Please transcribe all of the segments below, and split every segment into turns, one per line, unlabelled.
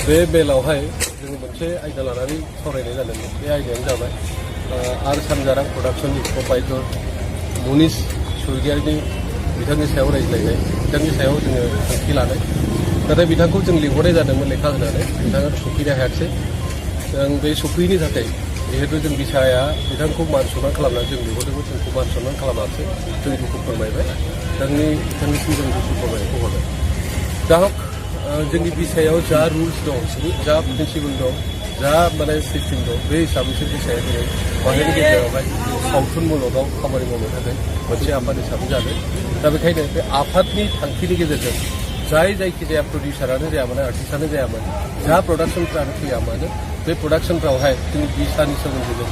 बे मेलावहाय जोङो मोनसे आयदा लानानै सावरायनाय जादों। बे आयदायानो जाबाय आर सानजारां प्रडाक्शननि प्रपाइटर मनीष स्वर्गियारिनि बिथांनि सायाव रायज्लायनाय, बिथांनि सायाव जोङो थांखि लानाय। नाथाय बिथांखौ जों लिंहरनाय जादोंमोन लेखा होनानै, बिथाङा सफैनो हायाखिसै। जों बे सफैयैनि थाखाय जिहेतु जों बिसाया बिथांखौ मान सनमान खालामनानै जों लिंहरदोंमोन, जोंखौ मान सनमान खालामाखिसै। जों दुखु फोरमायबाय, बिथांनिसिम जों दुखु फोरमायनायखौ हरबाय। दा हक जोंनि बिसायाव जा रुल्स दं, जा प्रिन्सिपल दं, जा माने सिस्टेम दं, बे हिसाबैसो बिसाया दिनै बाहेरनि गेजेरावहाय सावथुन मुलुगाव खामानि मावनो थाखाय मोनसे आफाद हिसाबै जादों। दा बेखायनो बे आफादनि थांखिनि गेजेरजों जायखिजाया प्रडिउसारानो जाया मानो, आर्टिस्टआनो जाया मानो, जा प्रडाक्शनफ्रानो फैया मानो, बे प्रडाक्शनफ्रावहाय जोंनि बिसानि सोमोन्दै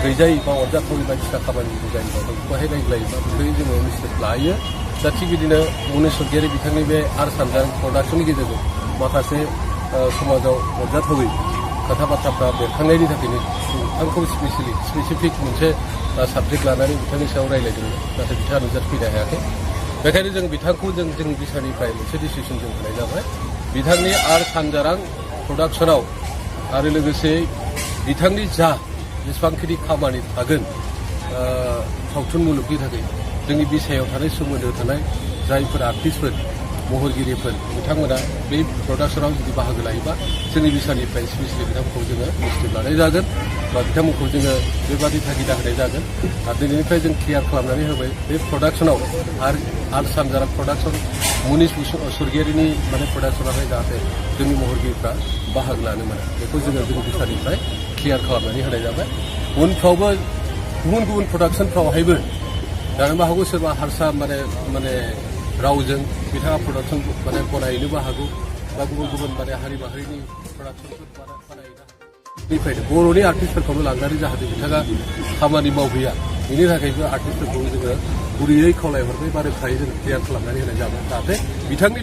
गैजायै बा अरजाथावै बायदिसिना खामानिफोर जायोबा बेखौहाय रायज्लायोबा बेखौ जोङो निश्चित लायो। दा थिग बिदिनो मनीष स्वर्गियारि बिथांनि बे आर सानजारां प्रडाक्शननि गेजेरजों माखासे समाजाव अरजाथावै खोथा बाथ्राफ्रा बेरखांनायनि थाखायनो बिथांखौ स्पेसिफिक मोनसे साबजेक्ट लानानै बिथांनि सायाव रायज्लायदोंमोन, नाथाय बिथाङा नुजाफैनो हायाखै। बेखायनो जों बिथांखौ जोंनि बिसानिफ्राय मोनसे डिसिसन जों होनाय जाबाय। बिथांनि आर सानजारां प्रडाक्शनाव आरो लोगोसे बिथांनि जेसेबांखिनि खामानि थागोन सावथुन मुलुगनि थाखाय, जोंनि बिसायाव थानाय सोमोन्दो थानाय जायफोर आर्टिस्टफोर, महरगिरिफोर, बिथांमोना बे प्रडाक्शनाव जुदि बाहागो लायोबा जोंनि बिसानिफ्राय स्पेसियेलि बिथांमोनखौ जोङो इनिसियेटिभ लानाय जागोन बा बिथांमोनखौ जोङो बेबादि थागिदा होनाय जागोन। आरो दिनैनिफ्राय जों क्लियार खालामनानै होबाय बे प्रडाक्शनाव आर सानजारां प्रडाक्शन मनीष स्वर्गियारिनि माने प्रडाक्शनावहाय जाहाथे जोंनि महरगिरिफ्रा बाहागो लानो मोना, बेखौ जोङो जोंनि बिसानिफ्राय क्लियार खालामनानै होनाय जाबाय। उनफ्रावबो गुबुन गुबुन प्रडाक्शनफ्रावहायबो जानोबो हागौ सोरबा हारसा माने रावजों बिथाङा प्रडाक्शन माने बनायनोबो हागौ बा गुबुन गुबुन माने हारि माहारिनि प्रडाक्शनफोर बानायनो बेनिफ्रायनो बर'नि आर्टिस्टफोरखौनो लांनानै जाहाथे बिथाङा खामानि मावहैया, बेनि थाखायबो आर्टिस्टफोरखौ जोङो गुरैयै खावलायहरबाय बा रोखायै जों क्लियार खालामनानै होनाय जाबाय, जाहाथे बिथांनि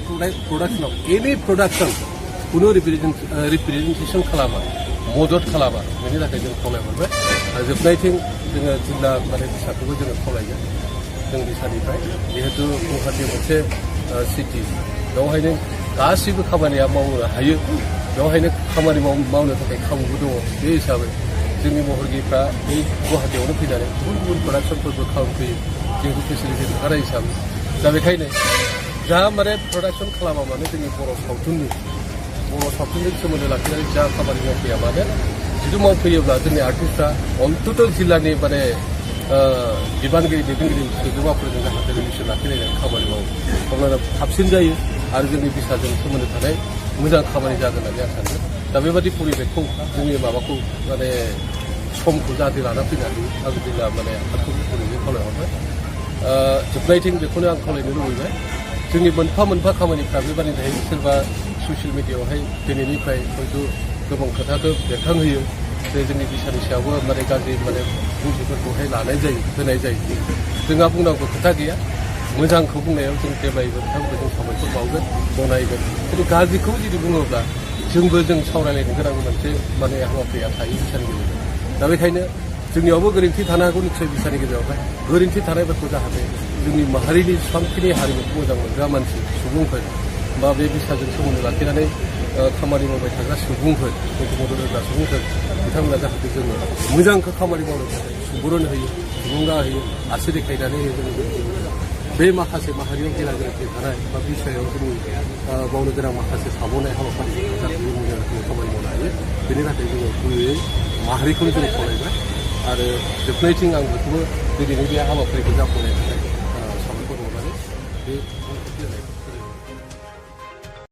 प्रडाक्शनाव एनि प्रडाक्शन खुनु रिप्रेजेन्टेसन खालामा, मदद खालामा, बेनि थाखाय जों खावलायहरबाय। आरो जोबनायथिं जोङो जिल्ला माने बिसाखौबो जोङो खावलायगोन जों बिसानिफ्राय, जिहेतु गुवाहाटी मोनसे सिटि, बेवहायनो गासैबो खामानिया मावनो हायो, बेवहायनो खामानि मावनो थाखाय खाबुबो दङ। बे हिसाबै जोंनि महरगिरिफ्रा बे गुवाहाटीयावनो फैनानै गुबुन गुबुन प्रडाक्शनफोरबो खालामफैयो, जिहेतु फेसिलिटि ओंखारनाय हिसाबै। दा बेखायनो जा माने प्रडाक्शन खालामा मानो जोंनि बर' सावथुनजों सोमोन्दो लाखिनानै जा खामानि मावफैया मानो, जुदि मावफैयोब्ला जोंनि आर्टिस्टफ्रा अन्तत जिल्लानि माने बिबानगिरि दैदेनगिरि सोद्रोमाफोरजों जाहाथे रिलेसन लाखिनायजों खामानि मावो, अब्लाना साबसिन जायो आरो जोंनि बिसाजों सोमोन्दो थानाय मोजां खामानि जागोन होननानै आं सानो। दा बेबादि परिबेकखौ जोंनि माबाखौ माने समखौ जाहाथे लाना फैनानै आं जिल्ला माने आफादखौ गुरैयै खावलायहरबाय। जोबनायथिं बेखौनो आं खावलायनो लुबैबाय, जोंनि मोनफा मोनफा खामानिफ्रा बेबादि थायो। सोरबा ससियेल मिडियायावहाय दिनैनिफ्राय हयथ' गोबां खोथाखौ बेरखांहोयो जे जोंनि बिसानि सायावबो माने गाज्रि माने बुंथिफोरखौहाय होनाय जायो। जोंहा बुंनांगौ खोथा गैया, मोजांखौ बुंनायाव जों जेब्लायबो बिथांमोनखौ जों साबायखर बावगोन, गनायगोन। खिन्थु गाज्रिखौ जुदि बुङोब्ला जोंबो सावरायलायनो गोनां मोनसे माने हाबाफारिया थायो बिसानि गेजेराव। दा बेखायनो जोंनियावबो गोरोन्थि थानो हागौ निस्सय बिसानि गेजेरावहाय। गोरोन्थि थानायफोरखौ जाहाथे जोंनि माहारिनि जेसेबांखिनि हारिमुखौ मोजां मोनग्रा मानसि सुबुंफोर बा बे बिसाजों सोमोन्दो लाखिनानै खामानि मावबाय थाग्रा सुबुंफोर, जोंखौ मदद होग्रा सुबुंफोर, बिथांमोना जाहाथे जोङो मोजांखौ खामानि मावनो थाखाय सुबुरुन होयो, थुलुंगा होयो, आसि देखायनानै होयो। बे माखासे माहारियाव गेना गोरोन्थि थानाय बा बिसायाव जोंनि मावनो गोनां माखासे साबनाय हाबाफारिफोरखौ जाहाथे मोजां रोखोमै खामानि मावनो हायो, बेनि थाखाय जोङो गुबैयै माहारिखौनो जों खावलायबाय। आरो जोबनायथिं आं बेखौबो दिनैनि बे हाबाफारिखौ जाफुंनायनि थाखाय साबायखर बावनानै बे